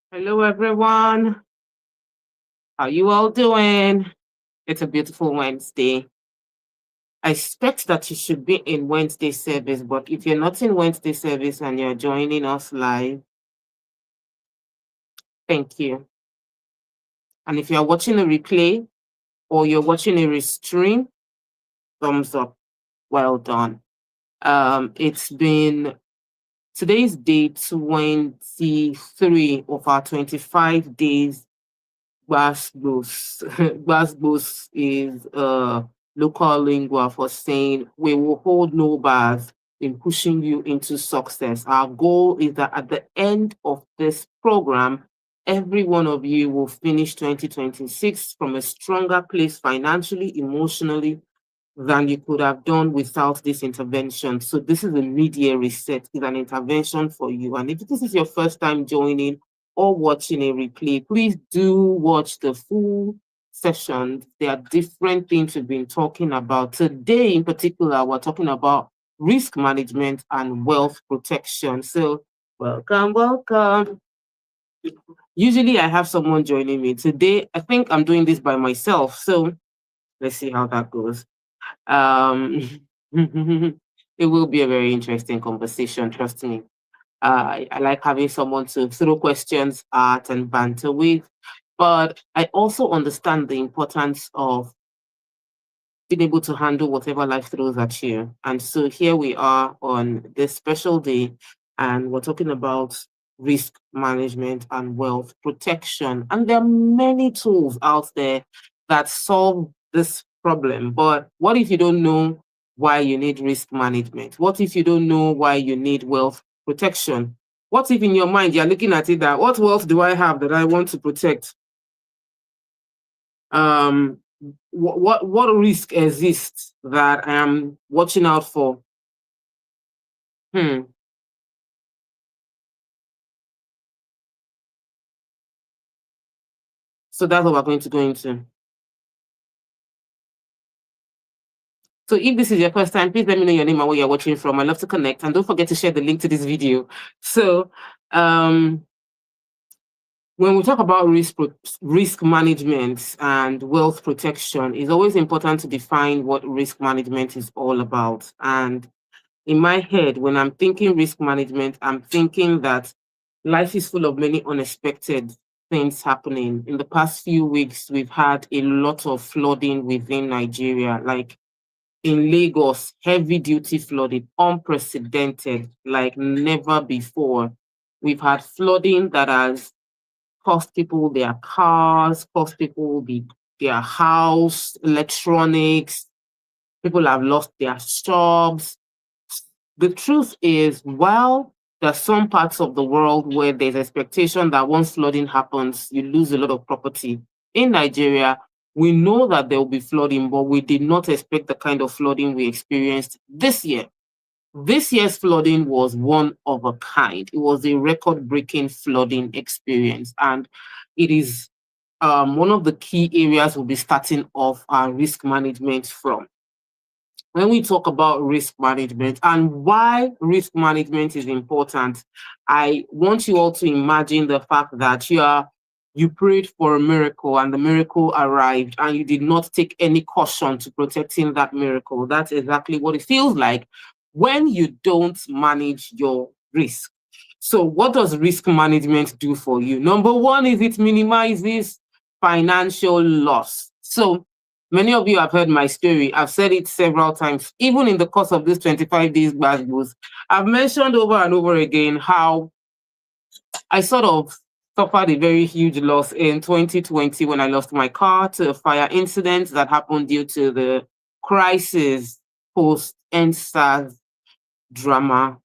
Hello, everyone. How you all doing? It's a beautiful Wednesday. I expect that you should be in Wednesday service, but if you're not in Wednesday service and you're joining us live, thank you. And if you're watching a replay or you're watching a restream, thumbs up. Well done. It's been today's day 23 of our 25 days. Gbasgbos. Gbasgbos is local lingua for saying we will hold no bars in pushing you into success. Our goal is that at the end of this program, every one of you will finish 2026 from a stronger place financially, emotionally, than you could have done without this intervention. So this is a mid-year reset. It's an intervention for you. And if this is your first time joining or watching a replay, please do watch the full session. There are different things we've been talking about. Today in particular, we're talking about risk management and wealth protection. So welcome. Usually I have someone joining me. Today, I think I'm doing this by myself. So let's see how that goes. Um, it will be a very interesting conversation, trust me. I like having someone to throw questions at and banter with, but I also understand the importance of being able to handle whatever life throws at you. And so here we are on this special day, and we're talking about risk management and wealth protection. And there are many tools out there that solve this problem. But what if you don't know why you need risk management? What if you don't know why you need wealth protection? What if in your mind you're looking at it that what wealth do I have that I want to protect? Um, what risk exists that I am watching out for? Hmm. So that's what we're going to go into. So if this is your first time, please let me know your name and where you're watching from. I'd love to connect, and don't forget to share the link to this video. So when we talk about risk management and wealth protection, it's always important to define what risk management is all about. And in my head, when I'm thinking risk management, I'm thinking that life is full of many unexpected things happening. In the past few weeks, we've had a lot of flooding within Nigeria, like in Lagos, heavy duty flooding, unprecedented, like never before. We've had flooding that has cost people their cars, cost people their house, electronics. People have lost their jobs. The truth is, while there's some parts of the world where there's expectation that once flooding happens, you lose a lot of property. In Nigeria, we know that there will be flooding, but we did not expect the kind of flooding we experienced this year. This year's flooding was one of a kind. It was a record-breaking flooding experience, and it is one of the key areas we'll be starting off our risk management from. When we talk about risk management and why risk management is important, I want you all to imagine the fact that you prayed for a miracle and the miracle arrived and you did not take any caution to protecting that miracle. That's exactly what it feels like when you don't manage your risk. So what does risk management do for you? Number one is it minimizes financial loss. So many of you have heard my story. I've said it several times, even in the course of this 25 days Gbasgbos. I've mentioned over and over again how I sort of suffered a very huge loss in 2020 when I lost my car to a fire incident that happened due to the crisis post NSAS drama.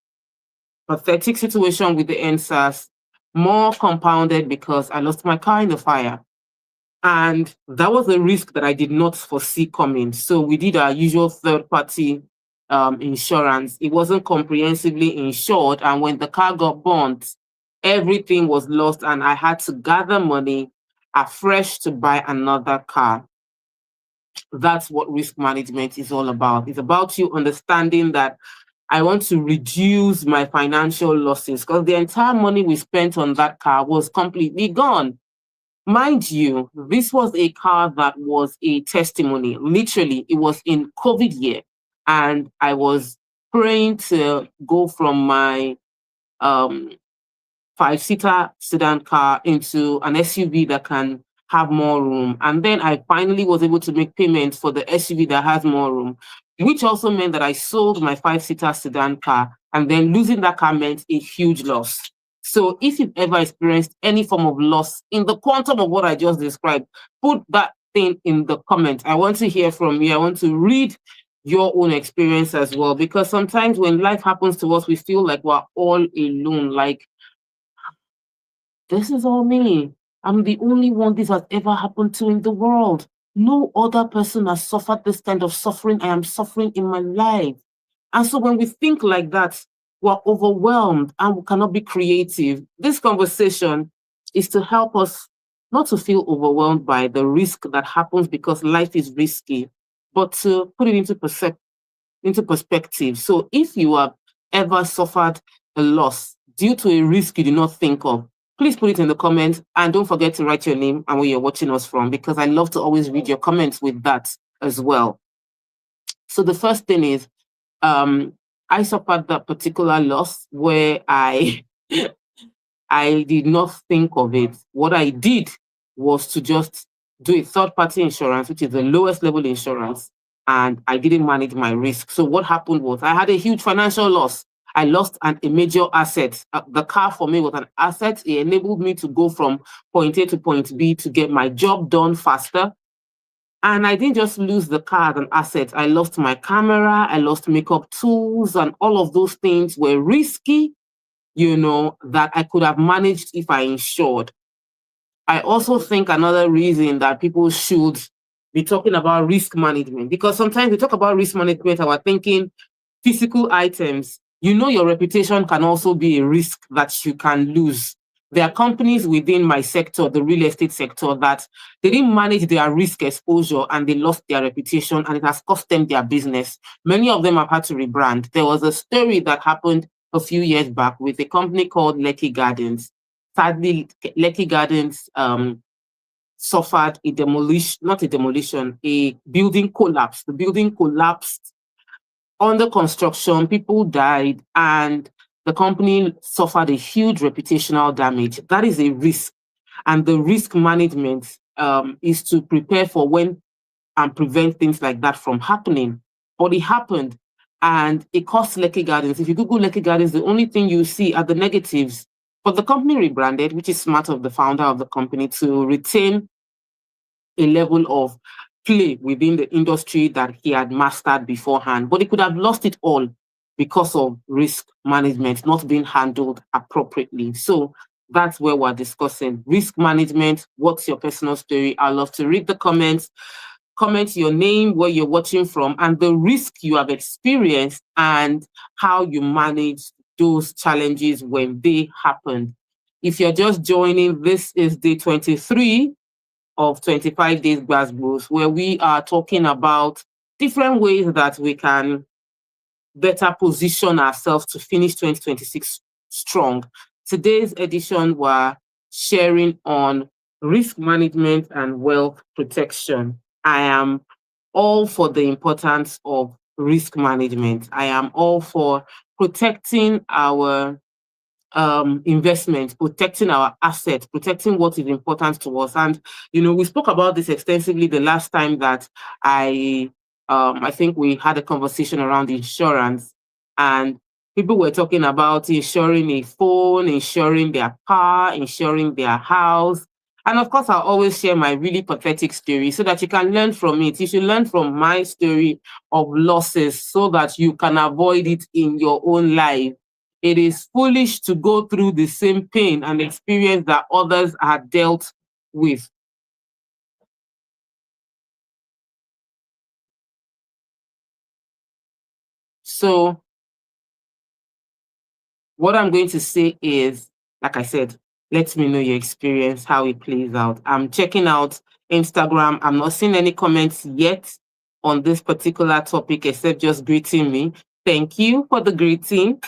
Pathetic situation with the NSAS, more compounded because I lost my car in the fire. And that was a risk that I did not foresee coming. So we did our usual third-party insurance. It wasn't comprehensively insured. And when the car got burnt, everything was lost. And I had to gather money afresh to buy another car. That's what risk management is all about. It's about you understanding that I want to reduce my financial losses because the entire money we spent on that car was completely gone. Mind you, this was a car that was a testimony. Literally, it was in COVID year, and I was praying to go from my um, five-seater sedan car into an SUV that can have more room. And then I finally was able to make payments for the SUV that has more room, which also meant that I sold my five-seater sedan car. And then losing that car meant a huge loss. So if you've ever experienced any form of loss in the quantum of what I just described, put that thing in the comments. I want to hear from you. I want to read your own experience as well, because sometimes when life happens to us, we feel like we're all alone. Like, this is all me. I'm the only one this has ever happened to in the world. No other person has suffered this kind of suffering I am suffering in my life. And so when we think like that, we're overwhelmed and we cannot be creative. This conversation is to help us not to feel overwhelmed by the risk that happens because life is risky, but to put it into perspective. So if you have ever suffered a loss due to a risk you did not think of, please put it in the comments, and don't forget to write your name and where you're watching us from, because I love to always read your comments with that as well. So the first thing is, I suffered that particular loss where I I did not think of it. What I did was to just do a third-party insurance, which is the lowest level insurance, and I didn't manage my risk. So what happened was I had a huge financial loss. I lost a major asset. The car for me was an asset. It enabled me to go from point A to point B to get my job done faster. And I didn't just lose the car as an asset. I lost my camera, I lost makeup tools, and all of those things were risky, that I could have managed if I insured. I also think another reason that people should be talking about risk management, because sometimes we talk about risk management and we're thinking physical items. Your reputation can also be a risk that you can lose. There are companies within my sector, the real estate sector, that they didn't manage their risk exposure and they lost their reputation and it has cost them their business. Many of them have had to rebrand. There was a story that happened a few years back with a company called Lekki Gardens. Sadly, Lekki Gardens suffered a building collapse. The building collapsed under construction, people died, and the company suffered a huge reputational damage. That is a risk. And the risk management is to prepare for when and prevent things like that from happening. But it happened, and it cost Lekki Gardens. If you Google Lekki Gardens, the only thing you see are the negatives. But the company rebranded, which is smart of the founder of the company to retain a level of play within the industry that he had mastered beforehand. But he could have lost it all because of risk management not being handled appropriately. So that's where we're discussing risk management. What's your personal story? I love to read the comments. Comment your name, where you're watching from, and the risk you have experienced and how you manage those challenges when they happen. If you're just joining, this is day 23 of 25 Days Gbasgbos, where we are talking about different ways that we can better position ourselves to finish 2026 strong. Today's edition, we're sharing on risk management and wealth protection. I am all for the importance of risk management. I am all for protecting our investment, protecting our assets, protecting what is important to us. And we spoke about this extensively the last time that I think we had a conversation around insurance, and people were talking about insuring a phone, insuring their car, insuring their house. And of course, I'll always share my really pathetic story so that you can learn from it. You should learn from my story of losses so that you can avoid it in your own life. It is foolish to go through the same pain and experience that others are dealt with. So what I'm going to say is, like I said, let me know your experience, how it plays out. I'm checking out Instagram. I'm not seeing any comments yet on this particular topic except just greeting me. Thank you for the greeting.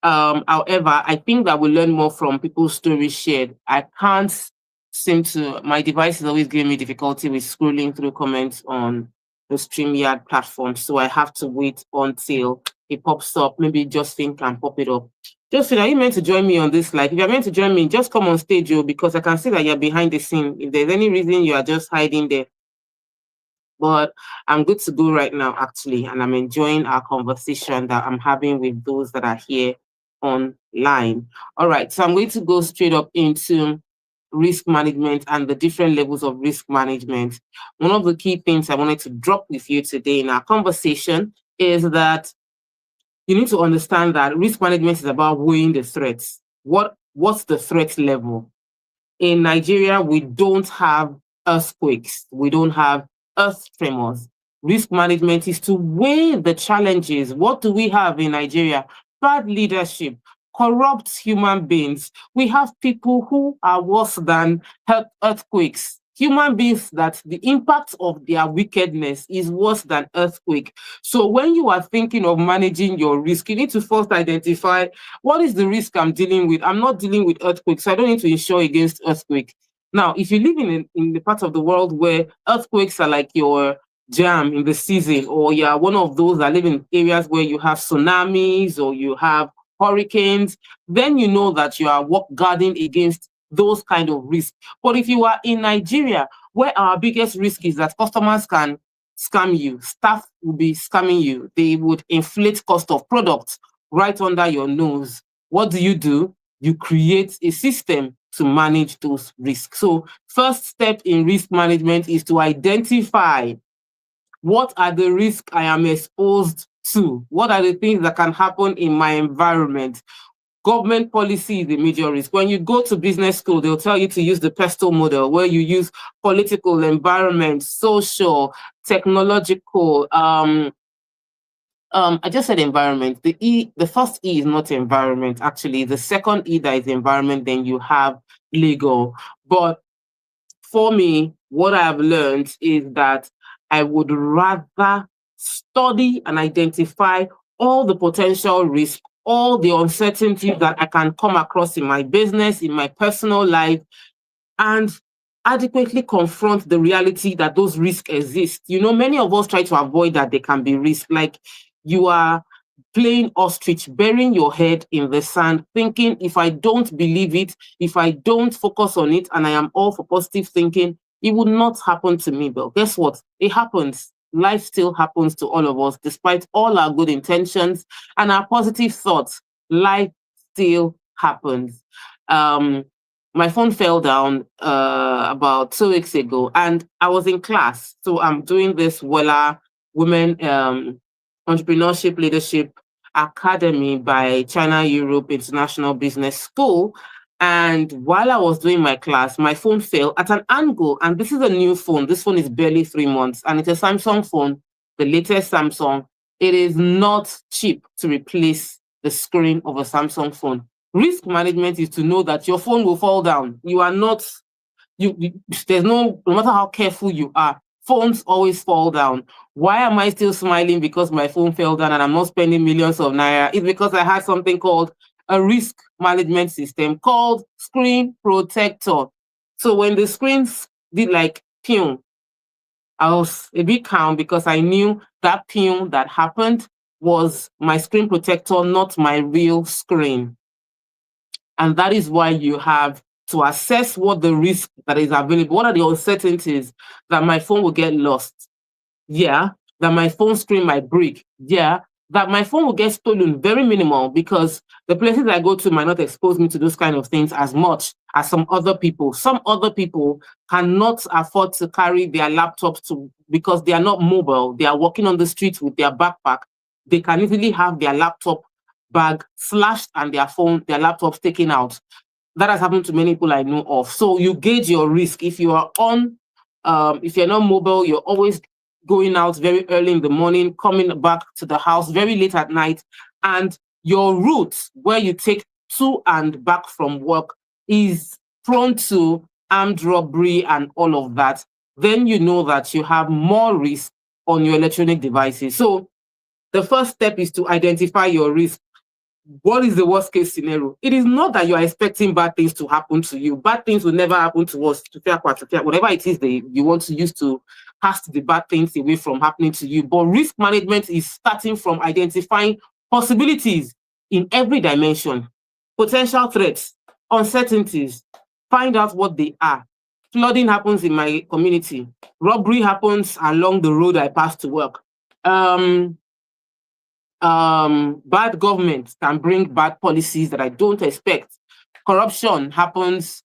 However, I think that we learn more from people's stories shared. I can't seem to, my device is always giving me difficulty with scrolling through comments on the StreamYard platform. So I have to wait until it pops up. Maybe Justin can pop it up. Justin, are you meant to join me on this slide? If you're meant to join me, just come on stage, because I can see that you're behind the scene. If there's any reason you are just hiding there, but I'm good to go right now, actually, and I'm enjoying our conversation that I'm having with those that are here online. All right, so I'm going to go straight up into risk management and the different levels of risk management. One of the key things I wanted to drop with you today in our conversation is that you need to understand that risk management is about weighing the threats. What's the threat level? In Nigeria, we don't have earthquakes, we don't have earth tremors. Risk management is to weigh the challenges. What do we have in Nigeria? Bad leadership, corrupt human beings. We have people who are worse than earthquakes. Human beings that the impact of their wickedness is worse than earthquake. So when you are thinking of managing your risk, you need to first identify what is the risk I'm dealing with. I'm not dealing with earthquakes, so I don't need to insure against earthquake. Now, if you live in the part of the world where earthquakes are like your jam in the season, or you're one of those that live in areas where you have tsunamis or you have hurricanes, then you know that you are guarding against those kind of risks. But if you are in Nigeria, where our biggest risk is that customers can scam you, staff will be scamming you, they would inflate cost of products right under your nose. What do? You create a system to manage those risks. So first step in risk management is to identify what are the risks I am exposed to? What are the things that can happen in my environment? Government policy is a major risk. When you go to business school, they'll tell you to use the PESTO model, where you use political, environment, social, technological. I just said environment. The first E is not environment. Actually, the second E that is environment. Then you have legal. But for me, what I've learned is that I would rather study and identify all the potential risks, all the uncertainties that I can come across in my business, in my personal life, and adequately confront the reality that those risks exist. Many of us try to avoid that there can be risk. Like, you are playing ostrich, burying your head in the sand, thinking, if I don't believe it, if I don't focus on it, and I am all for positive thinking, it would not happen to me. But guess what? It happens. Life still happens to all of us, despite all our good intentions and our positive thoughts. Life still happens. My phone fell down about 2 weeks ago, and I was in class. So I'm doing this Wella Women Entrepreneurship Leadership Academy by China Europe International Business School. And while I was doing my class, my phone fell at an angle. And this is a new phone. This phone is barely 3 months, and it's a Samsung phone, the latest Samsung. It is not cheap to replace the screen of a Samsung phone. Risk management is to know that your phone will fall down. You are not, there's no matter how careful you are, phones always fall down. Why am I still smiling because my phone fell down and I'm not spending millions of naira? It's because I had something called a risk management system called Screen Protector. So when the screens did like pew, I was a bit calm because I knew that pew that happened was my screen protector, not my real screen. And that is why you have to assess what the risk that is available. What are the uncertainties? That my phone will get lost? Yeah. That my phone screen might break? Yeah. That my phone will get stolen? Very minimal, because the places I go to might not expose me to those kind of things as much as some other people. Some other people cannot afford to carry their laptops because they are not mobile. They are walking on the streets with their backpack. They can easily have their laptop bag slashed and their laptops taken out. That has happened to many people I know of. So you gauge your risk. If you are if you're not mobile, you're always going out very early in the morning, coming back to the house very late at night, and your route where you take to and back from work is prone to armed robbery and all of that, then you know that you have more risk on your electronic devices. So The first step is to identify your risk. What is the worst case scenario? It is not that you are expecting bad things to happen to you. Bad things will never happen to us. Whatever it is that you want to use to cast the bad things away from happening to you. But risk management is starting from identifying possibilities in every dimension, potential threats, uncertainties, find out what they are. Flooding happens in my community. Robbery happens along the road I pass to work. Bad government can bring bad policies that I don't expect. Corruption happens.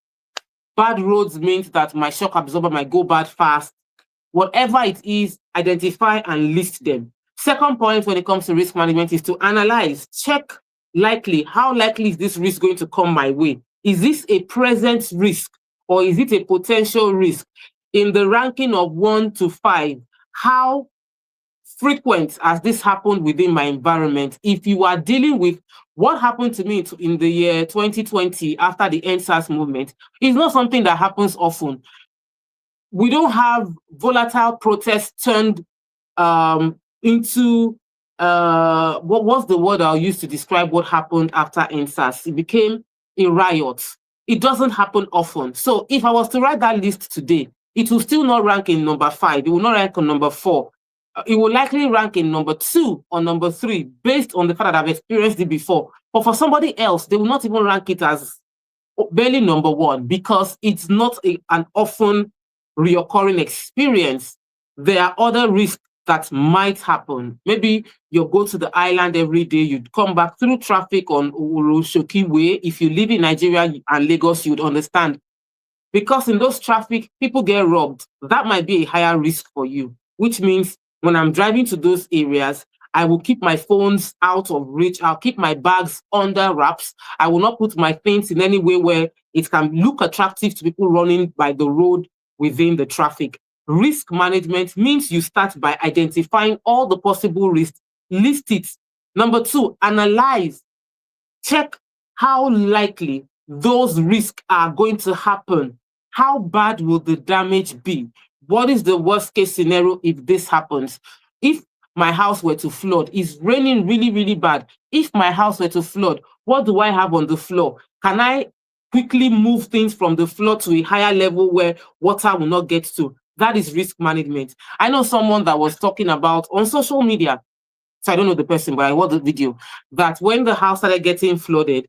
Bad roads means that my shock absorber might go bad fast. Whatever it is, identify and list them. Second point when it comes to risk management is to analyze, check likely. How likely is this risk going to come my way? Is this a present risk or is it a potential risk? In the ranking of 1 to 5, how frequent has this happened within my environment? If you are dealing with what happened to me in the year 2020 after the EndSARS movement, it's not something that happens often. We don't have volatile protests turned into what was the word I'll use to describe what happened after EndSARS? It became a riot. It doesn't happen often. So if I was to write that list today, it will still not rank in number 5. It will not rank on number 4. It will likely rank in number 2 or number 3 based on the fact that I've experienced it before. But for somebody else, they will not even rank it as barely number 1 because it's not an often reoccurring experience. There are other risks that might happen. Maybe you go to the island every day, you'd come back through traffic on Shoki Way. If you live in Nigeria and Lagos, you'd understand. Because in those traffic, people get robbed. That might be a higher risk for you, which means when I'm driving to those areas, I will keep my phones out of reach. I'll keep my bags under wraps. I will not put my things in any way where it can look attractive to people running by the road within the traffic. Risk management means you start by identifying all the possible risks, list it. Number 2, analyze, check how likely those risks are going to happen. How bad will the damage be? What is the worst case scenario if this happens? If my house were to flood, it's raining really, really bad. If my house were to flood, what do I have on the floor? Can I quickly move things from the floor to a higher level where water will not get to? That is risk management. I know someone that was talking about on social media, so I don't know the person, but I watched the video, that when the house started getting flooded,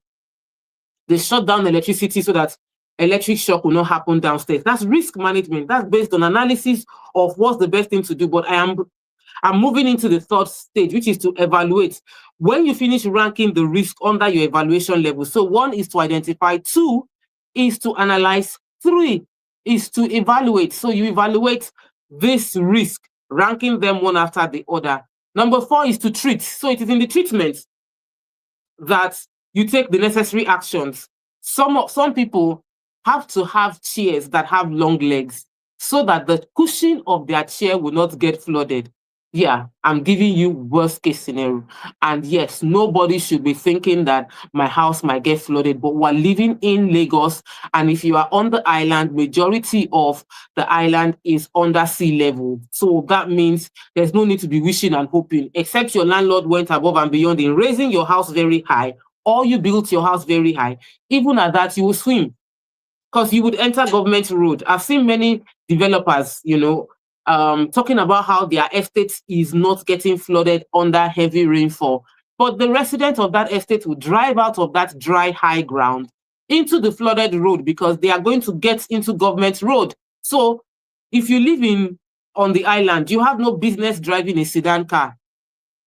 they shut down electricity so that electric shock will not happen downstairs. That's risk management. That's based on analysis of what's the best thing to do. But I'm moving into the third stage, which is to evaluate. When you finish ranking the risk under your evaluation level, so 1 is to identify, 2 is to analyze, 3 is to evaluate. So you evaluate this risk, ranking them one after the other. Number 4 is to treat. So it is in the treatment that you take the necessary actions. Some people have to have chairs that have long legs so that the cushion of their chair will not get flooded. Yeah, I'm giving you worst case scenario. And yes, nobody should be thinking that my house might get flooded, but we're living in Lagos. And if you are on the island, majority of the island is under sea level. So that means there's no need to be wishing and hoping, except your landlord went above and beyond in raising your house very high, or you built your house very high. Even at that, you will swim because you would enter government road. I've seen many developers, talking about how their estate is not getting flooded under heavy rainfall. But the residents of that estate will drive out of that dry high ground into the flooded road because they are going to get into government road. So if you live on the island, you have no business driving a sedan car.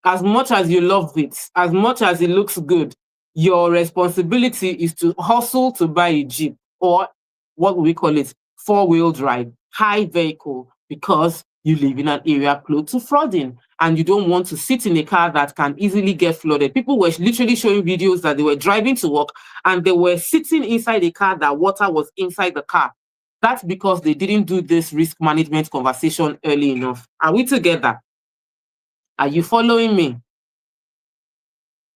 As much as you love it, as much as it looks good, your responsibility is to hustle to buy a Jeep, or what we call it, 4-wheel drive, high vehicle, because you live in an area close to flooding and you don't want to sit in a car that can easily get flooded. People were literally showing videos that they were driving to work and they were sitting inside a car that water was inside the car. That's because they didn't do this risk management conversation early enough. Are we together? Are you following me?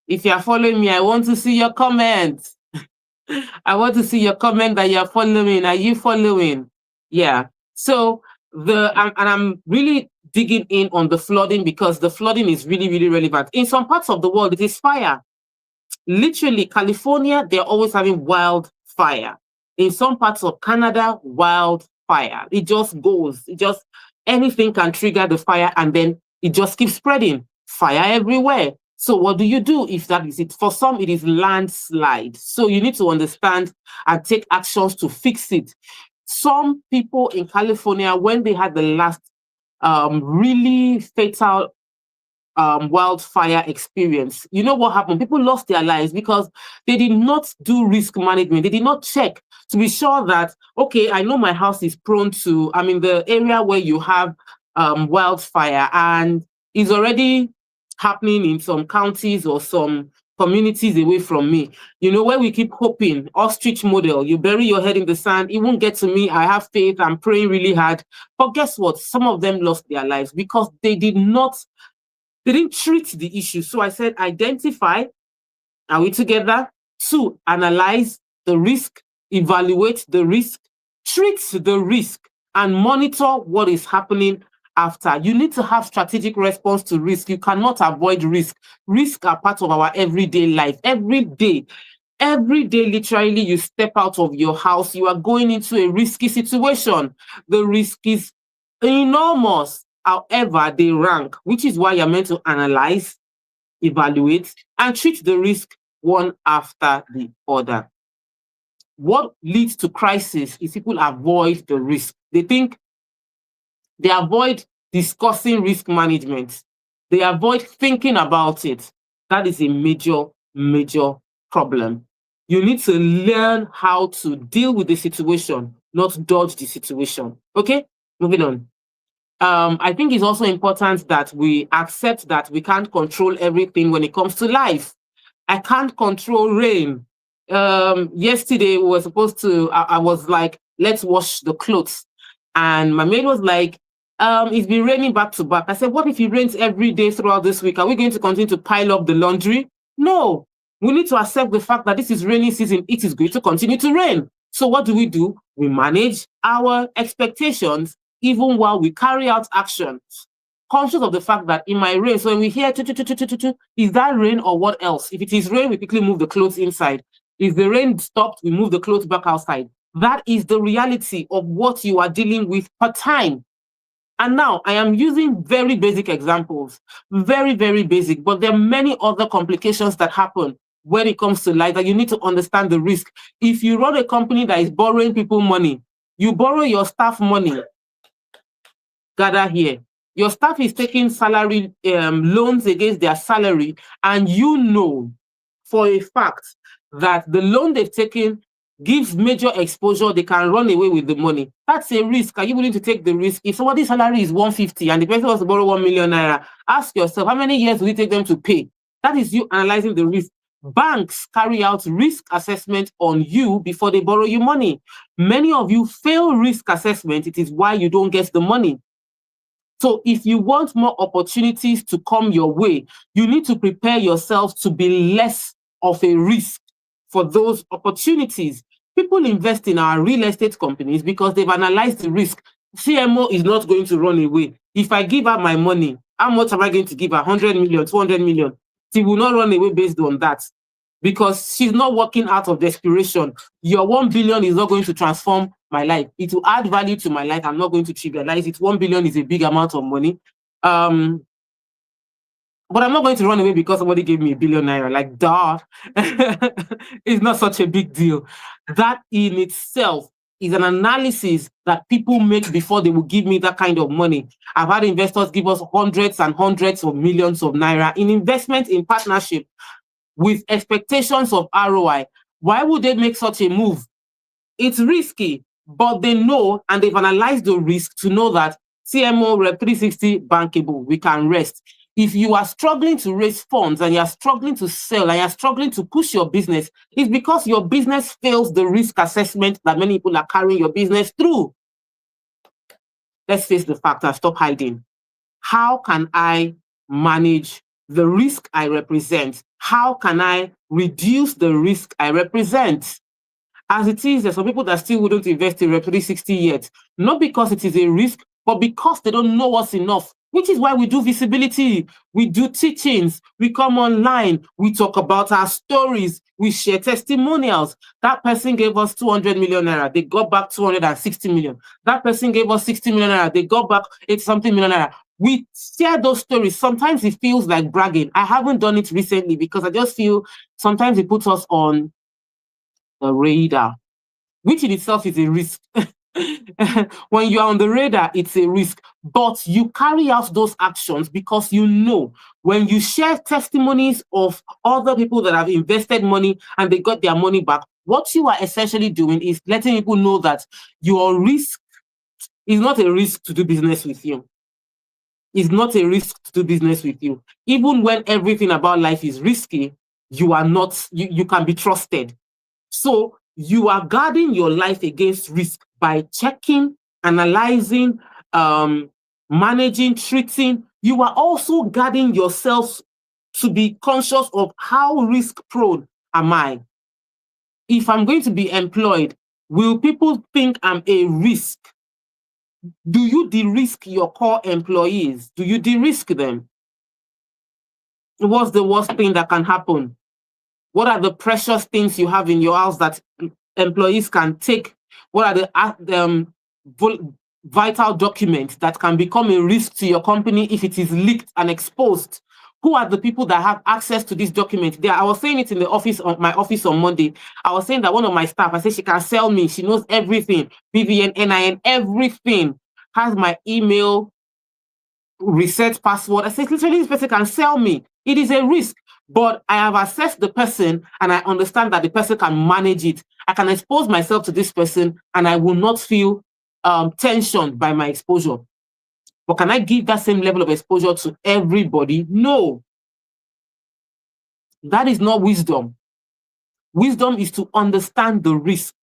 If you are following me, I want to see your comments. I want to see your comment that you're following. Are you following? Yeah. So I'm really digging in on the flooding because the flooding is really, really relevant. In some parts of the world, it is fire. Literally, California, they're always having wildfire. In some parts of Canada, wildfire. It just goes. Anything can trigger the fire and then it just keeps spreading. Fire everywhere. So what do you do if that is it? For some, it is landslide. So you need to understand and take actions to fix it. Some people in California, when they had the last really fatal wildfire experience, you know what happened? People lost their lives because they did not do risk management. They did not check to be sure that, okay, I know my house is prone to, I'm in the area where you have wildfire and is already happening in some counties or some communities away from me. You know, where we keep hoping, ostrich model, you bury your head in the sand, it won't get to me. I have faith, I'm praying really hard. But guess what? Some of them lost their lives because they didn't treat the issue. So I said, identify, are we together? 2, analyze the risk, evaluate the risk, treat the risk, and monitor what is happening after. You need to have strategic response to risk. You cannot avoid risk. Risk are part of our everyday life. Every day, literally, you step out of your house, you are going into a risky situation. The risk is enormous. However, they rank, which is why you're meant to analyze, evaluate, and treat the risk one after the other. What leads to crisis is people avoid the risk. They avoid discussing risk management. They avoid thinking about it. That is a major, major problem. You need to learn how to deal with the situation, not dodge the situation. Okay, moving on. I think it's also important that we accept that we can't control everything when it comes to life. I can't control rain. Yesterday we were supposed to, I was like, let's wash the clothes. And my maid was like, it's been raining back to back. I said, what if it rains every day throughout this week? Are we going to continue to pile up the laundry? No, we need to accept the fact that this is rainy season. It is going to continue to rain. So what do? We manage our expectations even while we carry out actions, conscious of the fact that in my rain, so when we hear, is that rain or what else? If it is rain, we quickly move the clothes inside. If the rain stopped, we move the clothes back outside. That is the reality of what you are dealing with per time. And now I am using very basic examples, very, very basic, but there are many other complications that happen when it comes to life that you need to understand the risk. If you run a company that is borrowing people money, you borrow your staff money, gather here. Your staff is taking salary loans against their salary, and you know for a fact that the loan they've taken gives major exposure. They can run away with the money. That's a risk. Are you willing to take the risk? If somebody's salary is 150 and the person wants to borrow 1 million naira, ask yourself, how many years will it take them to pay? That is you analyzing the risk. Banks carry out risk assessment on you before they borrow you money. Many of you fail risk assessment. It is why you don't get the money. So if you want more opportunities to come your way, you need to prepare yourself to be less of a risk for those opportunities. People invest in our real estate companies because they've analyzed the risk. CMO is not going to run away. If I give her my money, how much am I going to give her? 100 million, 200 million. She will not run away based on that because she's not working out of desperation. Your 1 billion is not going to transform my life. It will add value to my life. I'm not going to trivialize it. 1 billion is a big amount of money. But I'm not going to run away because somebody gave me 1 billion naira. Like, duh. It's not such a big deal. That in itself is an analysis that people make before they will give me that kind of money. I've had investors give us hundreds and hundreds of millions of naira in investment in partnership with expectations of ROI. Why would they make such a move? It's risky, but they know and they've analyzed the risk to know that CMO Rep 360 bankable, we can rest. If you are struggling to raise funds and you're struggling to sell and you're struggling to push your business, it's because your business fails the risk assessment that many people are carrying your business through. Let's face the fact and stop hiding. How can I manage the risk I represent? How can I reduce the risk I represent? As it is, there's some people that still wouldn't invest in Rep 360 yet, not because it is a risk, but because they don't know what's enough. which is why we do visibility, we do teachings, we come online, we talk about our stories, we share testimonials. That person gave us 200 million naira, they got back 260 million. That person gave us 60 million naira, they got back 80 something million naira. We share those stories. Sometimes it feels like bragging. I haven't done it recently because I just feel sometimes it puts us on the radar, which in itself is a risk. When you're on the radar, it's a risk, but you carry out those actions because you know when you share testimonies of other people that have invested money and they got their money back, what you are essentially doing is letting people know that your risk is not a risk to do business with you. It's not a risk to do business with you. Even when everything about life is risky, you are not, you can be trusted. So you are guarding your life against risk by checking, analyzing, managing, treating. You are also guarding yourself to be conscious of how risk prone am I. If I'm going to be employed, will people think I'm a risk? Do you de-risk your core employees? Do you de-risk them? What's the worst thing that can happen? What are the precious things you have in your house that employees can take? What are the vital documents that can become a risk to your company if it is leaked and exposed? Who are the people that have access to this document? I was saying it in the office, my office on Monday. I was saying that one of my staff, I said she can sell me. She knows everything, BVN, NIN, everything. Has my email, reset password. I said, literally, this person can sell me. It is a risk, but I have assessed the person and I understand that the person can manage it. I can expose myself to this person and I will not feel tensioned by my exposure. But can I give that same level of exposure to everybody? No. That is not wisdom. Wisdom is to understand the risk.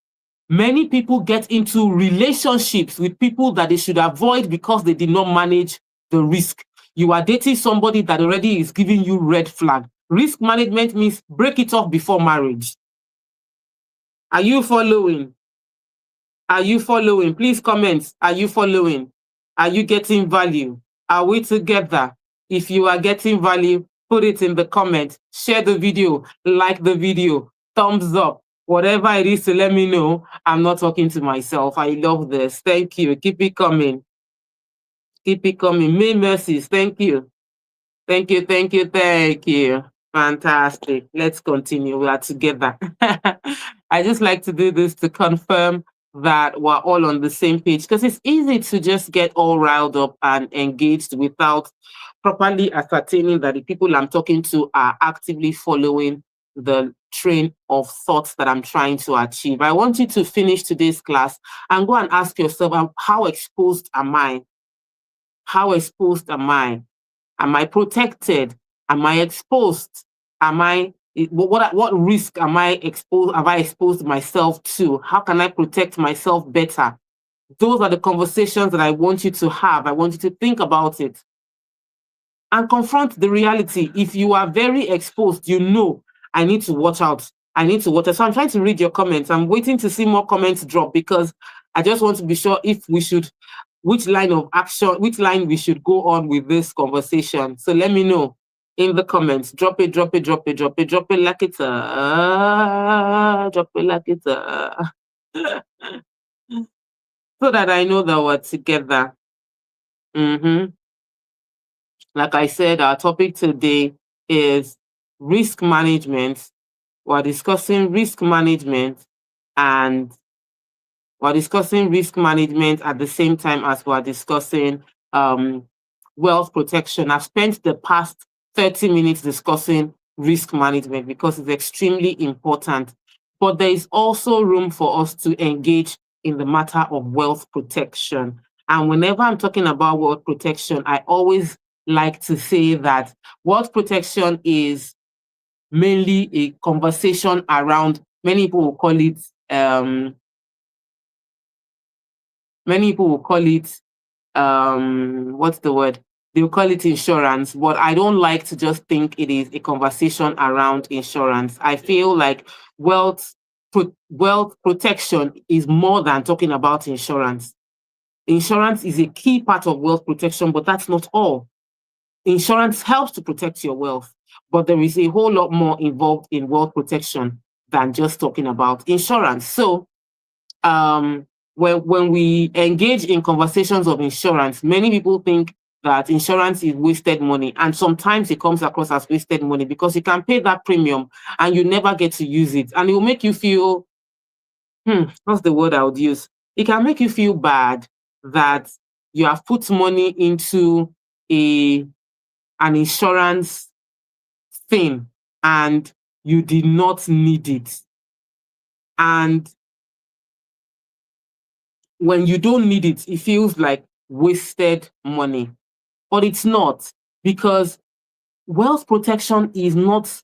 Many people get into relationships with people that they should avoid because they did not manage the risk. You are dating somebody that already is giving you red flag. Risk management means break it off before marriage. Are you following? Are you following? Please comment. Are you following? Are you getting value? Are we together? If you are getting value, put it in the comment. Share the video. Like the video. Thumbs up. Whatever it is to let me know I'm not talking to myself. I love this. Thank you. Keep it coming. Keep it coming. May mercies. Thank you. Thank you. Thank you. Thank you. Fantastic. Let's continue. We are together. I just like to do this to confirm that we're all on the same page because it's easy to just get all riled up and engaged without properly ascertaining that the people I'm talking to are actively following the train of thoughts that I'm trying to achieve. I want you to finish today's class and go and ask yourself, how exposed am I? How exposed am I? Am I protected? Am I exposed? Am I what risk am I exposed? Have I exposed myself to? How can I protect myself better? Those are the conversations that I want you to have. I want you to think about it and confront the reality. If you are very exposed, you know, I need to watch out. I need to watch out. So I'm trying to read your comments. I'm waiting to see more comments drop because I just want to be sure if we should, which line of action, which line we should go on with this conversation. So let me know in the comments. Drop it, drop it, drop it, drop it, drop it like it's drop it like it's so that I know that we're together. Like I said, our topic today is risk management. We're discussing risk management and we're discussing risk management at the same time as we're discussing wealth protection. I've spent the past 30 minutes discussing risk management because it's extremely important. But there is also room for us to engage in the matter of wealth protection. And whenever I'm talking about wealth protection, I always like to say that wealth protection is mainly a conversation around, many people will call it what's the word? They'll call it insurance, but I don't like to just think it is a conversation around insurance. I feel like wealth protection is more than talking about insurance. Insurance is a key part of wealth protection, but that's not all. Insurance helps to protect your wealth, but there is a whole lot more involved in wealth protection than just talking about insurance. So, when we engage in conversations of insurance, many people think that insurance is wasted money, and sometimes it comes across as wasted money because you can pay that premium and you never get to use it, and it will make you feel, what's the word I would use? It can make you feel bad that you have put money into a an insurance thing and you did not need it. And when you don't need it, it feels like wasted money. But it's not, because wealth protection is not,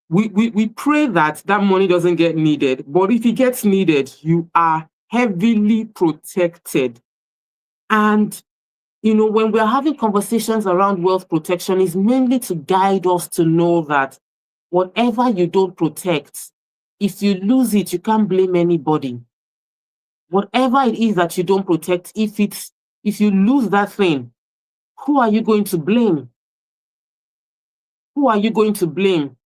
we pray that that money doesn't get needed. But if it gets needed, you are heavily protected. And when we're having conversations around wealth protection, is mainly to guide us to know that whatever you don't protect, if you lose it, you can't blame anybody. Whatever it is that you don't protect, if you lose that thing, who are you going to blame? Who are you going to blame?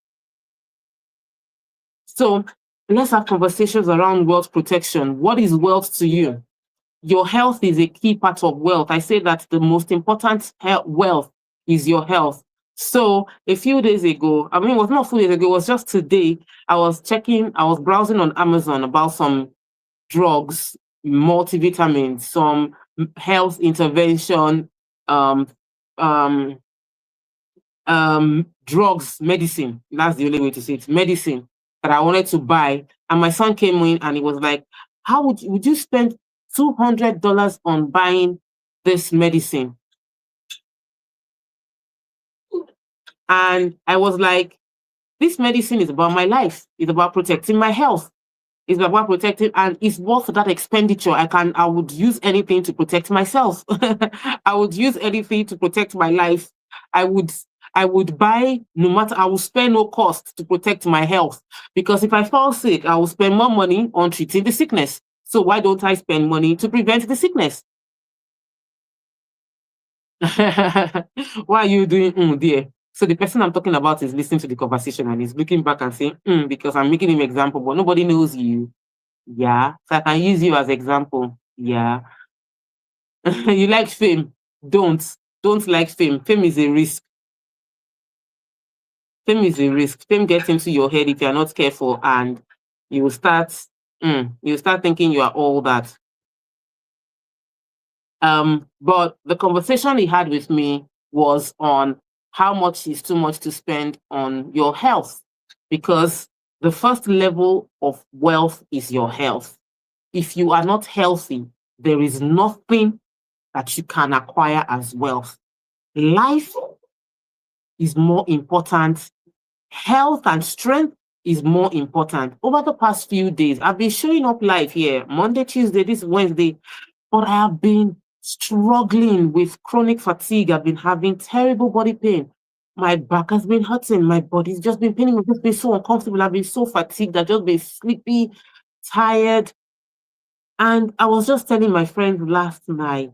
So let's have conversations around wealth protection. What is wealth to you? Your health is a key part of wealth. I say that the most important wealth is your health. So a few days ago, it was not a few days ago, it was just today, I was browsing on Amazon about some drugs, multivitamins, some health intervention, drugs, medicine. That's the only way to say it. Medicine that I wanted to buy. And my son came in and he was like, how would you spend $200 on buying this medicine? And I was like, this medicine is about my life. It's about protecting my health. It's about protecting, and it's worth that expenditure. I would use anything to protect myself. I would use anything to protect my life. I would buy, no matter, I will spare no cost to protect my health. Because if I fall sick, I will spend more money on treating the sickness. So why don't I spend money to prevent the sickness? Why are you doing dear? So the person I'm talking about is listening to the conversation and he's looking back and saying, because I'm making him example, but nobody knows you. Yeah. So I can use you as example. Yeah. You like fame. Don't like fame. Fame is a risk. Fame is a risk. Fame gets into your head if you're not careful, and you will start thinking you are all that. But the conversation he had with me was on how much is too much to spend on your health, because the first level of wealth is your health. If you are not healthy, there is nothing that you can acquire as wealth. Life is more important. Health and strength is more important. Over the past few days, I've been showing up live here, Monday, Tuesday, this Wednesday, but I have been struggling with chronic fatigue. I've been having terrible body pain. My back has been hurting. My body's just been paining. I've just been so uncomfortable. I've been so fatigued. I've just been sleepy, tired. And I was just telling my friend last night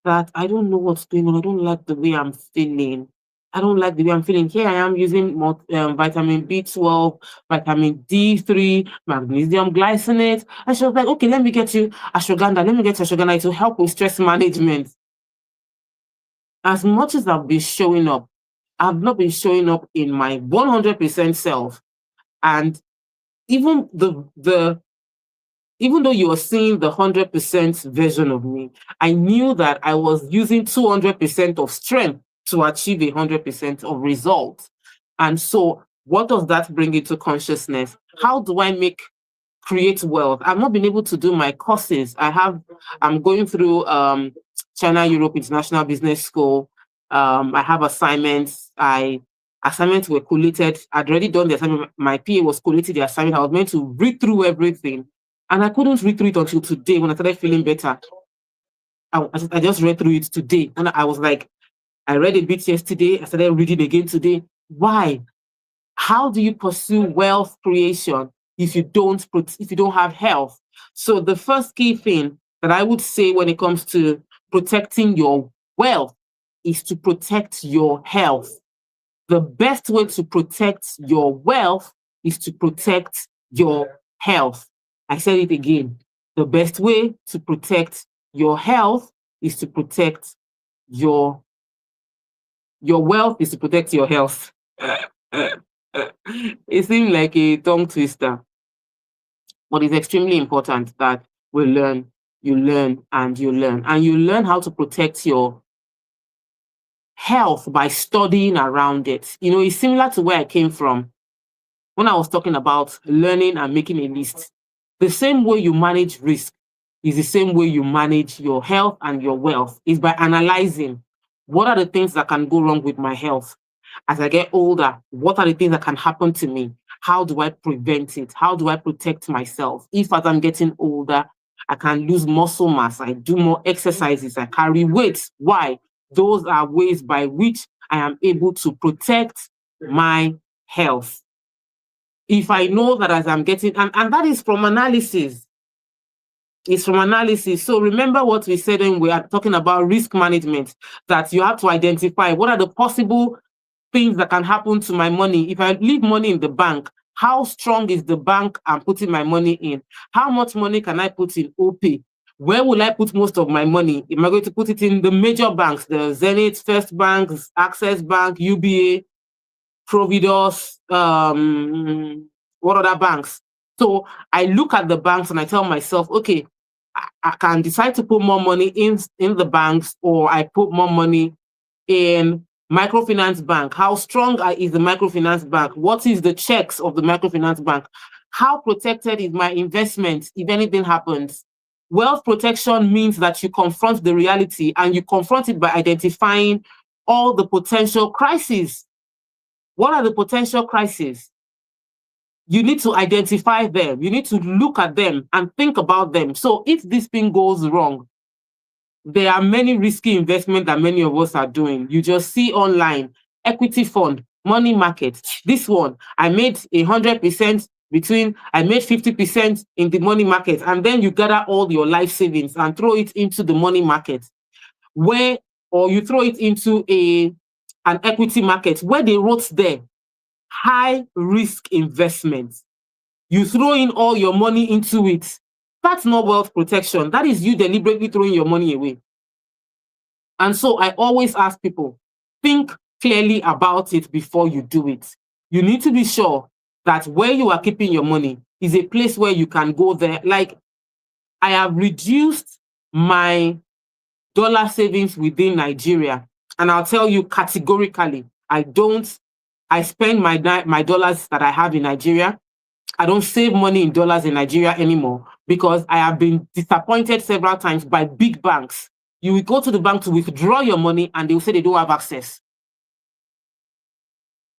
that I don't know what's going on. I don't like the way I'm feeling. I don't like the way I'm feeling. Here I am using vitamin B12, vitamin D3, magnesium glycinate. And she was like, okay, let me get you ashwagandha. Let me get you ashwagandha to help with stress management. As much as I've been showing up, I've not been showing up in my 100% self. And even even though you were seeing the 100% version of me, I knew that I was using 200% of strength to achieve 100% of results. And so what does that bring into consciousness? How do I create wealth? I've not been able to do my courses. I'm going through China Europe International Business School. I have assignments. Assignments were collated. I'd already done the assignment. My PA was collated the assignment. I was meant to read through everything. And I couldn't read through it until today when I started feeling better. I just read through it today. And I was like, I read a bit yesterday. I started reading again today. Why? How do you pursue wealth creation if you don't have health? So the first key thing that I would say when it comes to protecting your wealth is to protect your health. The best way to protect your wealth is to protect your health. I said it again. The best way to protect your health is to protect your wealth is to protect your health. It seems like a tongue twister, but it's extremely important that we learn, you learn, and you learn. And you learn how to protect your health by studying around it. You know, it's similar to where I came from when I was talking about learning and making a list. The same way you manage risk is the same way you manage your health and your wealth, is by analyzing what are the things that can go wrong with my health. As I get older, what are the things that can happen to me? How do I prevent it? How do I protect myself? If as I'm getting older, I can lose muscle mass, I do more exercises, I carry weights. Why? Those are ways by which I am able to protect my health. If I know that as I'm getting, and that is from analysis. It's from analysis. So remember what we said when we are talking about risk management, that you have to identify what are the possible things that can happen to my money. If I leave money in the bank, how strong is the bank I'm putting my money in? How much money can I put in OP? Where will I put most of my money? Am I going to put it in the major banks, the Zenith, First Bank, Access Bank, UBA, Providus, what other banks? So I look at the banks and I tell myself, okay, I can decide to put more money in the banks, or I put more money in microfinance bank. How strong is the microfinance bank? What is the checks of the microfinance bank? How protected is my investment if anything happens? Wealth protection means that you confront the reality, and you confront it by identifying all the potential crises. What are the potential crises? You need to identify them. You need to look at them and think about them. So if this thing goes wrong, there are many risky investments that many of us are doing. You just see online, equity fund, money market. This one, I made 100% I made 50% in the money market, and then you gather all your life savings and throw it into the money market, or you throw it into an equity market where they wrote there, high risk investments. You throw in all your money into it. That's not wealth protection. That is you deliberately throwing your money away. And so I always ask people, think clearly about it before you do it. You need to be sure that where you are keeping your money is a place where you can go there. Like, I have reduced my dollar savings within Nigeria. And I'll tell you categorically, I spend my dollars that I have in Nigeria. I don't save money in dollars in Nigeria anymore, because I have been disappointed several times by big banks. You will go to the bank to withdraw your money and they will say they don't have access.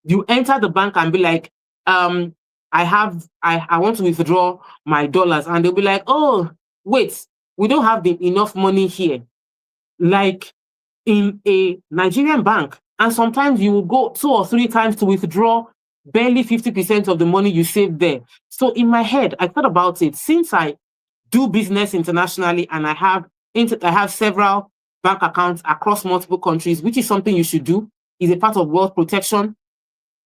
You enter the bank and be like, I want to withdraw my dollars. And they'll be like, oh, wait, we don't have enough money here. Like in a Nigerian bank. And sometimes you will go 2 or 3 times to withdraw barely 50% of the money you saved there. So in my head, I thought about it. Since I do business internationally and I have several bank accounts across multiple countries, which is something you should do, is a part of wealth protection.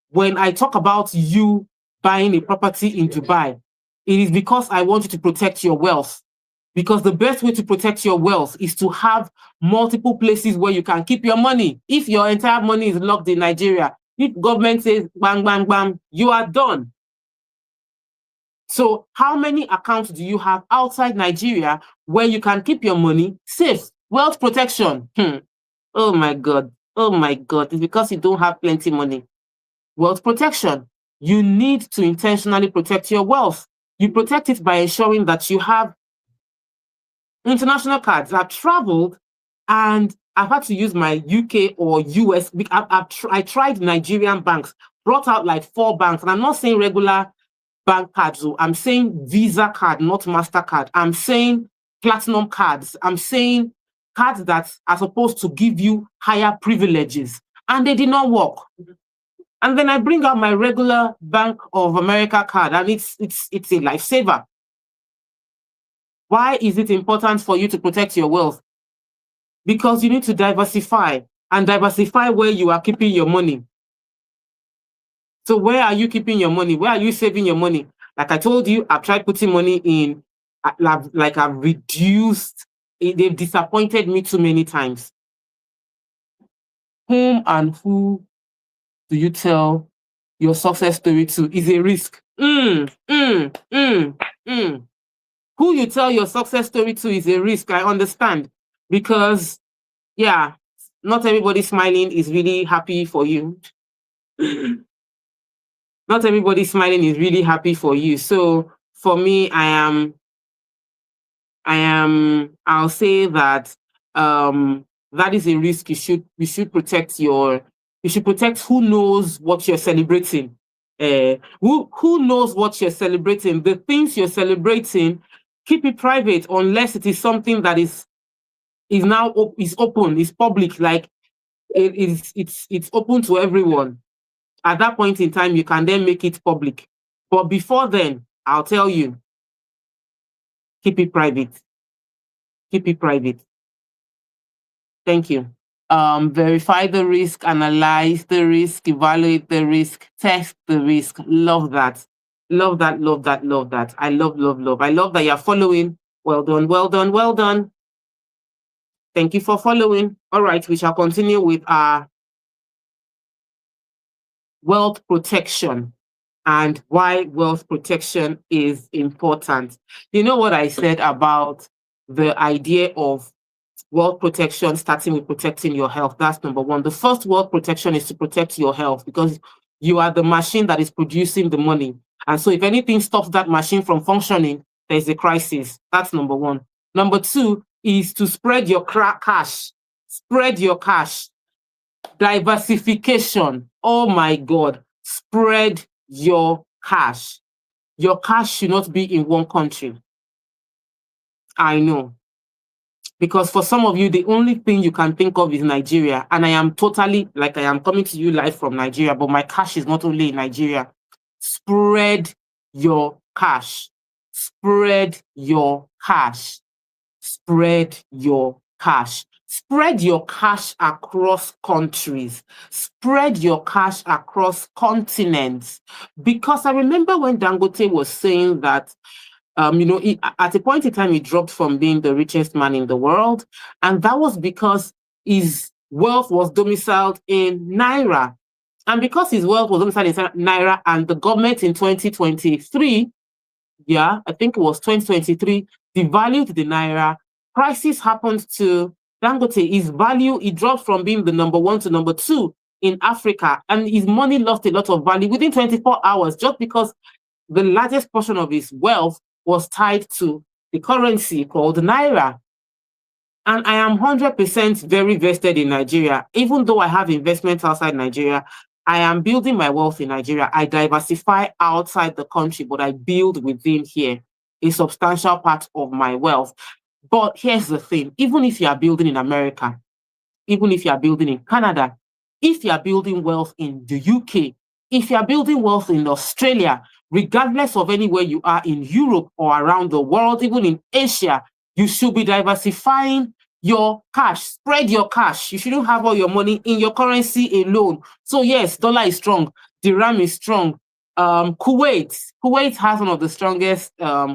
When I talk about you buying a property in Dubai, it is because I want you to protect your wealth. Because the best way to protect your wealth is to have multiple places where you can keep your money. If your entire money is locked in Nigeria, if government says bang, bang, bang, you are done. So how many accounts do you have outside Nigeria where you can keep your money safe? Wealth protection. Oh my God. Oh my God. It's because you don't have plenty money. Wealth protection. You need to intentionally protect your wealth. You protect it by ensuring that you have international cards. I've traveled and I've had to use my UK or US. I tried Nigerian banks, brought out like 4 banks. And I'm not saying regular bank cards. So I'm saying Visa card, not MasterCard. I'm saying platinum cards. I'm saying cards that are supposed to give you higher privileges. And they did not work. And then I bring out my regular Bank of America card, and it's a lifesaver. Why is it important for you to protect your wealth? because you need to diversify and diversify where you are keeping your money. So where are you keeping your money? Where are you saving your money? Like I told you, I've tried putting money in, like I've reduced, they've disappointed me too many times. Whom and who do you tell your success story to is a risk. Who you tell your success story to is a risk, I understand. Because, yeah, not everybody smiling is really happy for you. Not everybody smiling is really happy for you. So for me, I'll say that that is a risk. You should protect who knows what you're celebrating. Who knows what you're celebrating? The things you're celebrating, keep it private unless it is something that is now is open, is public, like it's open to everyone. At that point in time, you can then make it public. But before then, I'll tell you, keep it private. Keep it private. Thank you. Verify the risk, analyze the risk, evaluate the risk, test the risk. Love that. Love that, love that, love that. I love, love, love. I love that you're following. Well done, well done, well done. Thank you for following. All right, we shall continue with our wealth protection and why wealth protection is important. You know what I said about the idea of wealth protection starting with protecting your health? That's number one. The first wealth protection is to protect your health because you are the machine that is producing the money. And so if anything stops that machine from functioning, there's a crisis. That's number one. Number two is to spread your cash. Spread your cash. Diversification. Oh my God. Spread your cash. Your cash should not be in one country. I know. Because for some of you, the only thing you can think of is Nigeria. And I am totally, like I am coming to you live from Nigeria, but my cash is not only in Nigeria. Spread your cash. Spread your cash. Spread your cash. Spread your cash across countries. Spread your cash across continents. Because I remember when Dangote was saying that at a point in time, he dropped from being the richest man in the world. And that was because his wealth was domiciled in Naira. And because his wealth was domiciled in Naira and the government in 2023, I think it was 2023, devalued the Naira, crisis happened to Dangote. His value, it dropped from being the number one to number two in Africa. And his money lost a lot of value within 24 hours just because the largest portion of his wealth was tied to the currency called Naira. And I am 100% very vested in Nigeria. Even though I have investments outside Nigeria, I am building my wealth in Nigeria. I diversify outside the country, but I build within here a substantial part of my wealth. But here's the thing, even if you are building in America, even if you are building in Canada, if you are building wealth in the UK, if you are building wealth in Australia, regardless of anywhere you are in Europe or around the world, even in Asia, you should be diversifying your cash. Spread your cash. You shouldn't have all your money in your currency alone. So yes, dollar is strong. Dirham is strong. Kuwait has one of the strongest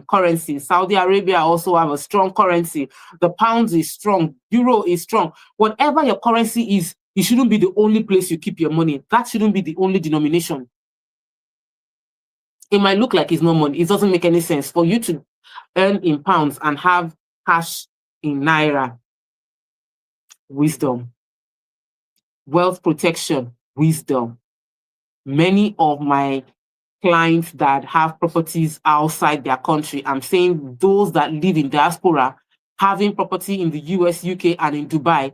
currencies. Saudi Arabia also have a strong currency. The pound is strong. Euro is strong. Whatever your currency is, it shouldn't be the only place you keep your money. That shouldn't be the only denomination. It might look like it's no money. It doesn't make any sense for you to earn in pounds and have cash in Naira. Wisdom. Wealth protection. Wisdom. Many of my clients that have properties outside their country, I'm saying those that live in diaspora, having property in the US, UK, and in Dubai,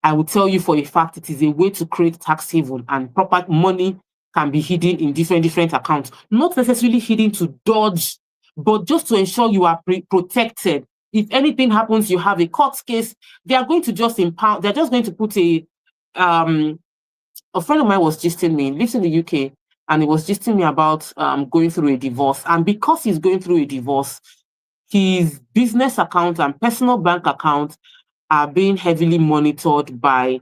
I will tell you for a fact it is a way to create tax haven, and proper money can be hidden in different accounts. Not necessarily hidden to dodge, but just to ensure you are protected. If anything happens, you have a court case, they are going to just impound, they're just going to put a friend of mine was gisting me, lives in the UK, and he was gisting me about going through a divorce. And because he's going through a divorce, his business account and personal bank account are being heavily monitored by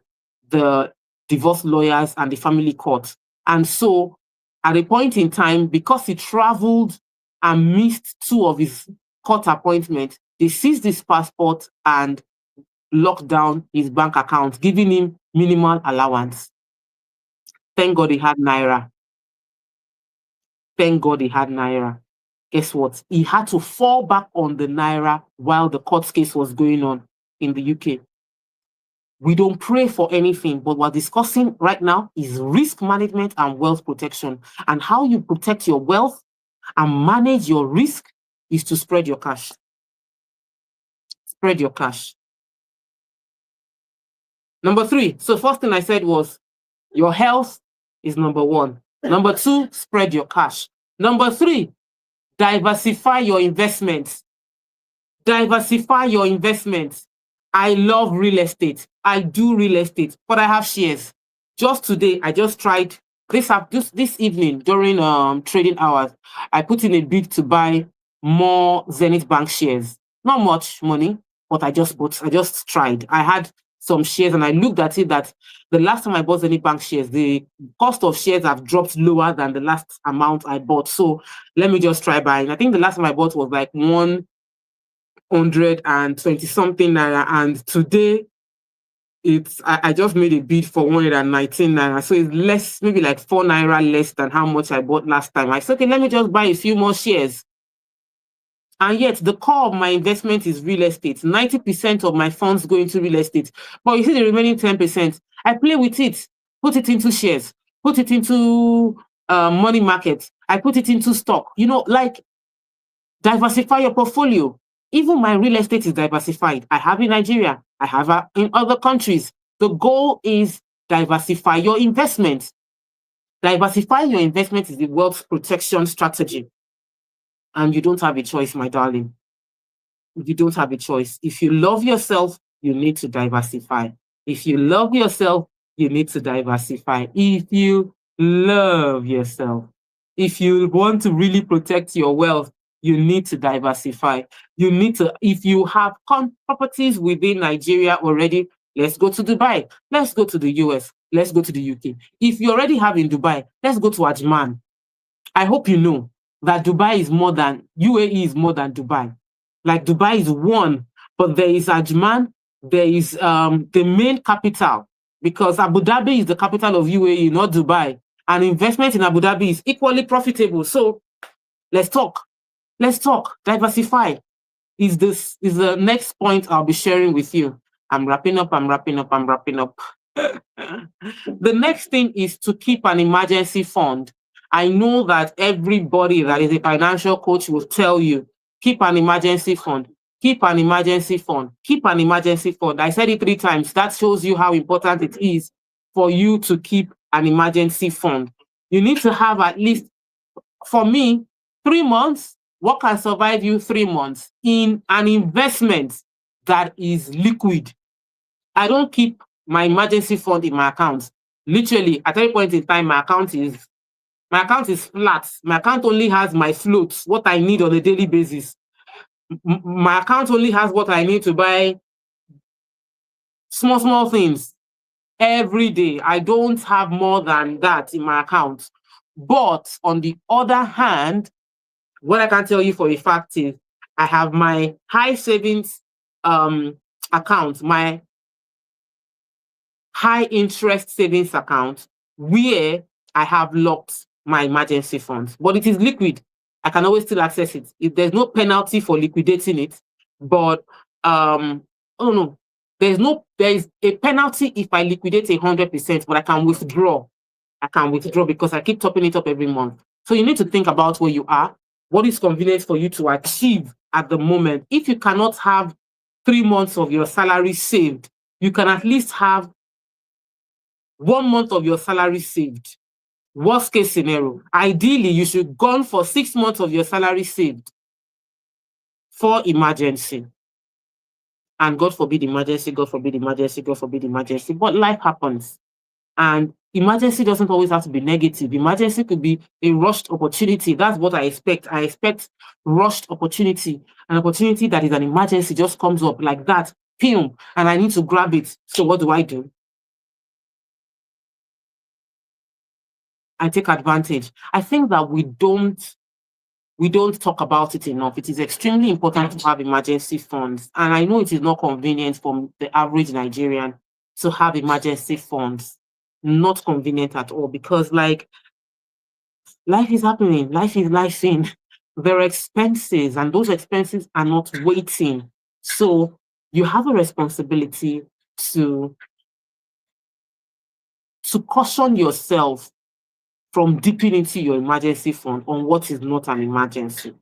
the divorce lawyers and the family court. And so at a point in time, because he traveled and missed 2 of his court appointments, they seized his passport and locked down his bank account, giving him minimal allowance. Thank God he had Naira. Thank God he had Naira. Guess what? He had to fall back on the Naira while the court case was going on in the UK. We don't pray for anything, but what we're discussing right now is risk management and wealth protection. And how you protect your wealth and manage your risk is to spread your cash. Spread your cash. Number 3. So first thing I said was your health is number 1. Number 2, spread your cash. Number 3, diversify your investments. Diversify your investments. I love real estate. I do real estate, but I have shares. Just today, I just tried this evening during trading hours. I put in a bid to buy more Zenith Bank shares. Not much money, but I just tried. I had some shares and I looked at it that the last time I bought Zenith Bank shares, the cost of shares have dropped lower than the last amount I bought. So let me just try buying. I think the last time I bought was like 120 something naira, and today I just made a bid for 119 naira, so it's less, maybe like 4 naira less than how much I bought last time. I said, okay, let me just buy a few more shares. And yet the core of my investment is real estate. 90% of my funds go into real estate, but you see the remaining 10%, I play with it, put it into shares, put it into money market, I put it into stock, like diversify your portfolio. Even my real estate is diversified. I have in Nigeria, I have in other countries. The goal is diversify your investments. Diversify your investment is the wealth protection strategy. And you don't have a choice, my darling. You don't have a choice. If you love yourself, you need to diversify. If you love yourself, you need to diversify. If you love yourself, if you want to really protect your wealth, you need to diversify. You need to, if you have properties within Nigeria already, let's go to Dubai. Let's go to the US. Let's go to the UK. If you already have in Dubai, let's go to Ajman. I hope you know that UAE is more than Dubai. Like Dubai is one, but there is Ajman, there is the main capital, because Abu Dhabi is the capital of UAE, not Dubai. And investment in Abu Dhabi is equally profitable. So let's talk. Diversify is the next point I'll be sharing with you. I'm wrapping up. The next thing is to keep an emergency fund. I know that everybody that is a financial coach will tell you, keep an emergency fund. Keep an emergency fund. Keep an emergency fund. I said it 3 times. That shows you how important it is for you to keep an emergency fund. You need to have at least, for me, 3 months. What can survive you 3 months in an investment that is liquid? I don't keep my emergency fund in my account. Literally, at any point in time, my account is flat. My account only has my floats, what I need on a daily basis. My account only has what I need to buy small things every day. I don't have more than that in my account. But on the other hand, what I can tell you for a fact is I have my high savings account, my high interest savings account, where I have locked my emergency funds, but it is liquid. I can always still access it. If there's no penalty for liquidating it, but there's a penalty if I liquidate 100%, but I can withdraw. Because I keep topping it up every month. So you need to think about where you are, what is convenient for you to achieve at the moment. If you cannot have 3 months of your salary saved, you can at least have 1 month of your salary saved. Worst case scenario, ideally, you should go for 6 months of your salary saved for emergency. And God forbid emergency, but life happens. And emergency doesn't always have to be negative. Emergency could be a rushed opportunity. That's what I expect. I expect rushed opportunity. An opportunity that is an emergency just comes up like that. Film, and I need to grab it. So what do? I take advantage. I think that we don't talk about it enough. It is extremely important to have emergency funds. And I know it is not convenient for the average Nigerian to have emergency funds. Not convenient at all, because like life is happening, life is lifing. There are expenses, and those expenses are not waiting. So you have a responsibility to caution yourself from dipping into your emergency fund on what is not an emergency.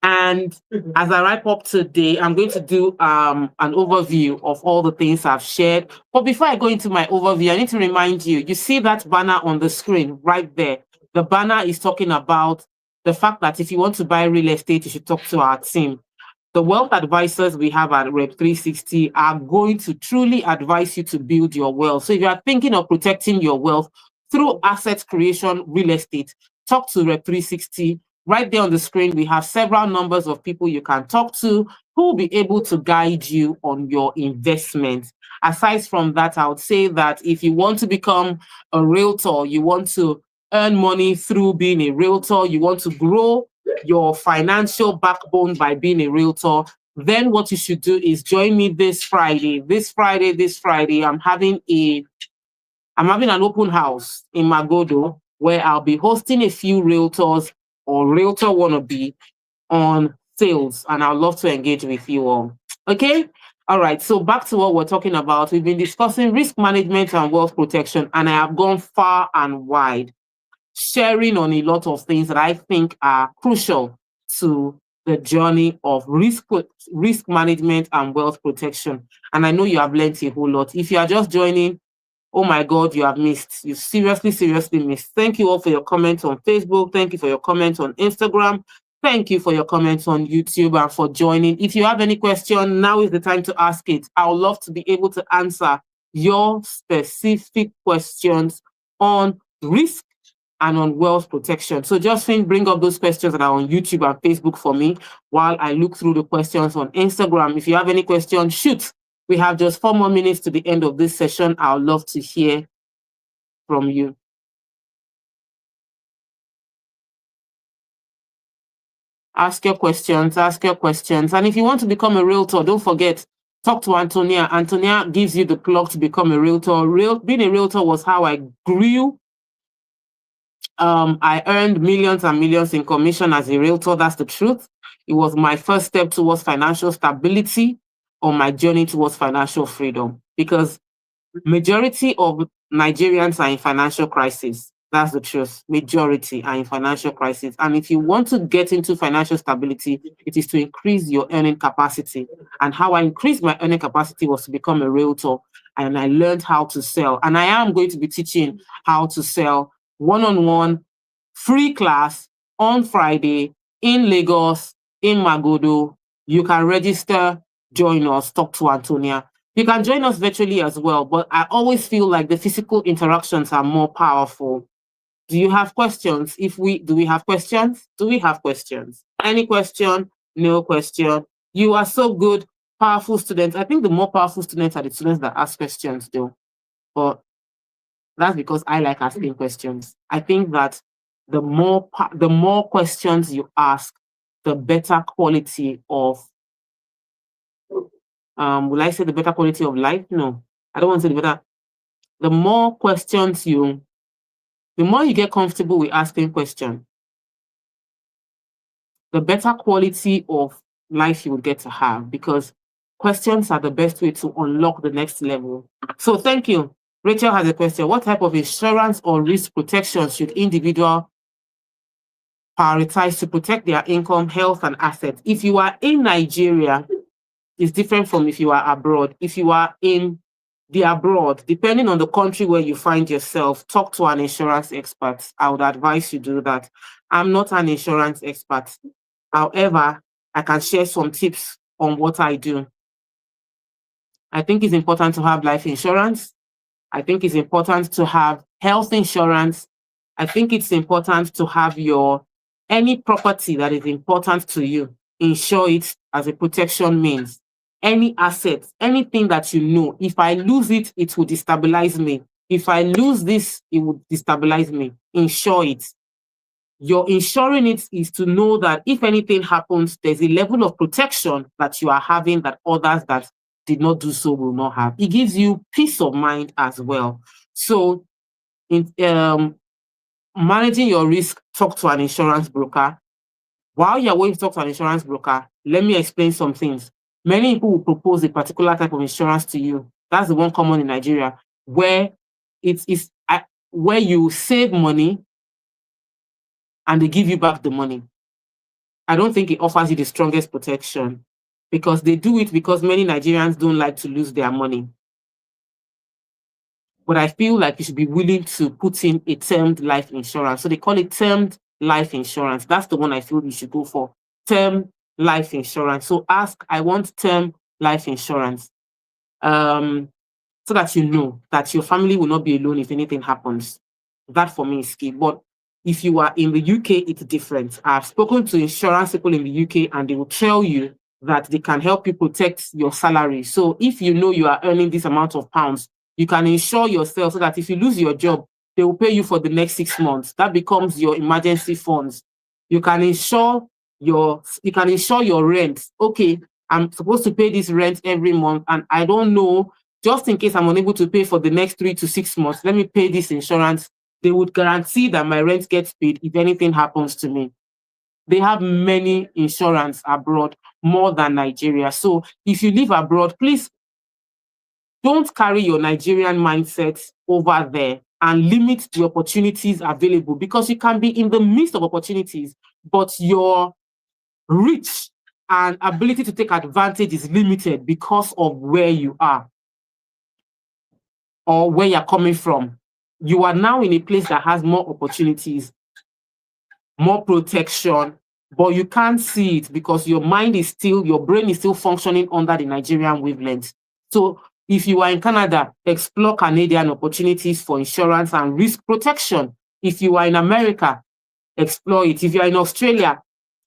And as I wrap up today, I'm going to do an overview of all the things I've shared. But before I go into my overview, I need to remind you, you see that banner on the screen right there. The banner is talking about the fact that if you want to buy real estate, you should talk to our team. The wealth advisors we have at Rep 360 are going to truly advise you to build your wealth. So if you are thinking of protecting your wealth through asset creation, real estate, talk to Rep 360. Right there on the screen, we have several numbers of people you can talk to who will be able to guide you on your investment. Aside from that, I would say that if you want to become a realtor, you want to earn money through being a realtor, you want to grow your financial backbone by being a realtor, then what you should do is join me this Friday. This Friday, I'm having an open house in Magodo where I'll be hosting a few realtors or realtor wannabe on sales, and I'd love to engage with you all. Okay? All right. So back to what we're talking about. We've been discussing risk management and wealth protection, and I have gone far and wide, sharing on a lot of things that I think are crucial to the journey of risk management and wealth protection. And I know you have learned a whole lot. If you are just joining, oh my God, you have missed. You seriously missed. Thank you all for your comments on Facebook. Thank you for your comments on Instagram. Thank you for your comments on YouTube and for joining. If you have any question, now is the time to ask it. I would love to be able to answer your specific questions on risk and on wealth protection. So just bring up those questions that are on YouTube and Facebook for me while I look through the questions on Instagram. If you have any questions, shoot. We have just 4 more minutes to the end of this session. I would love to hear from you. Ask your questions. And if you want to become a realtor, don't forget, talk to Antonia. Antonia gives you the plug to become a realtor. Being a realtor was how I grew. I earned millions and millions in commission as a realtor. That's the truth. It was my first step towards financial stability on my journey towards financial freedom, because majority of Nigerians are in financial crisis. That's the truth. Majority are in financial crisis. And if you want to get into financial stability, it is to increase your earning capacity. And how I increased my earning capacity was to become a realtor. And I learned how to sell. And I am going to be teaching how to sell one-on-one free class on Friday in Lagos, in Magodo. You can register, join us, talk to Antonia. You can join us virtually as well, but I always feel like the physical interactions are more powerful. Do you have questions? Do we have questions? Do we have questions? Any question? No question. You are so good, powerful students. I think the more powerful students are the students that ask questions, though. But that's because I like asking questions. I think that the more questions you ask, the better quality of will I say the better quality of life? No, I don't want to say the better. The more questions the more you get comfortable with asking questions, the better quality of life you will get to have, because questions are the best way to unlock the next level. So thank you. Rachel has a question. What type of insurance or risk protection should individual prioritize to protect their income, health, and assets? If you are in Nigeria, it's different from if you are abroad. If you are in the abroad, depending on the country where you find yourself, talk to an insurance expert. I would advise you do that. I'm not an insurance expert. However, I can share some tips on what I do. I think it's important to have life insurance. I think it's important to have health insurance. I think it's important to have any property that is important to you, insure it as a protection means. any assets, anything that you know, if I lose it, it will destabilize me. If I lose this, it will destabilize me. Insure it. Your insuring it is to know that if anything happens, there's a level of protection that you are having that others that did not do so will not have. It gives you peace of mind as well. So, in managing your risk, talk to an insurance broker. While you're waiting to talk to an insurance broker, let me explain some things. Many people will propose a particular type of insurance to you. That's the one common in Nigeria, where it is where you save money and they give you back the money. I don't think it offers you the strongest protection, because they do it because many Nigerians don't like to lose their money. But I feel like you should be willing to put in a termed life insurance. So they call it termed life insurance. That's the one I feel you should go for. Term life insurance. So ask, I want term life insurance. So that you know that your family will not be alone if anything happens. That for me is key. But if you are in the UK, it's different. I've spoken to insurance people in the UK and they will tell you that they can help you protect your salary. So if you know you are earning this amount of pounds, you can insure yourself so that if you lose your job, they will pay you for the next 6 months. That becomes your emergency funds. You can insure your rent. Okay, I'm supposed to pay this rent every month and I don't know, just in case I'm unable to pay for the next 3 to 6 months, let me pay this insurance. They would guarantee that my rent gets paid if anything happens to me. They have many insurance abroad, more than Nigeria. So if you live abroad, please don't carry your Nigerian mindset over there and limit the opportunities available, because you can be in the midst of opportunities, but your reach and ability to take advantage is limited because of where you are or where you're coming from. You are now in a place that has more opportunities, more protection, but you can't see it because your brain is still functioning under the Nigerian wavelength. So if you are in Canada, explore Canadian opportunities for insurance and risk protection. If you are in America, explore it. If you are in Australia,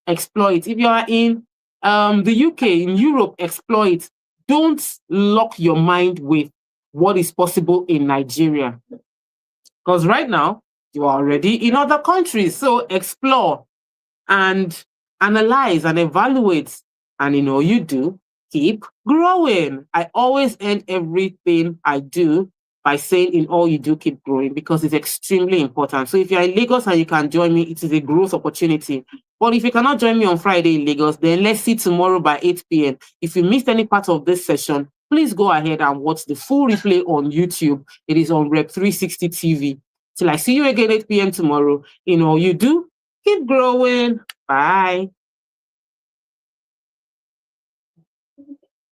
explore it. If you are in the UK, in Europe, explore it. Don't lock your mind with what is possible in Nigeria, because right now you are already in other countries. So explore and analyze and evaluate, and you do keep growing. I always end everything I do by saying, in all you do, keep growing, because it's extremely important. So if you're in Lagos and you can join me, it is a growth opportunity. But if you cannot join me on Friday in Lagos, then let's see tomorrow by 8 p.m. If you missed any part of this session, please go ahead and watch the full replay on YouTube. It is on Rep 360 TV. Till I see you again 8 p.m. tomorrow. In all you do, keep growing. Bye.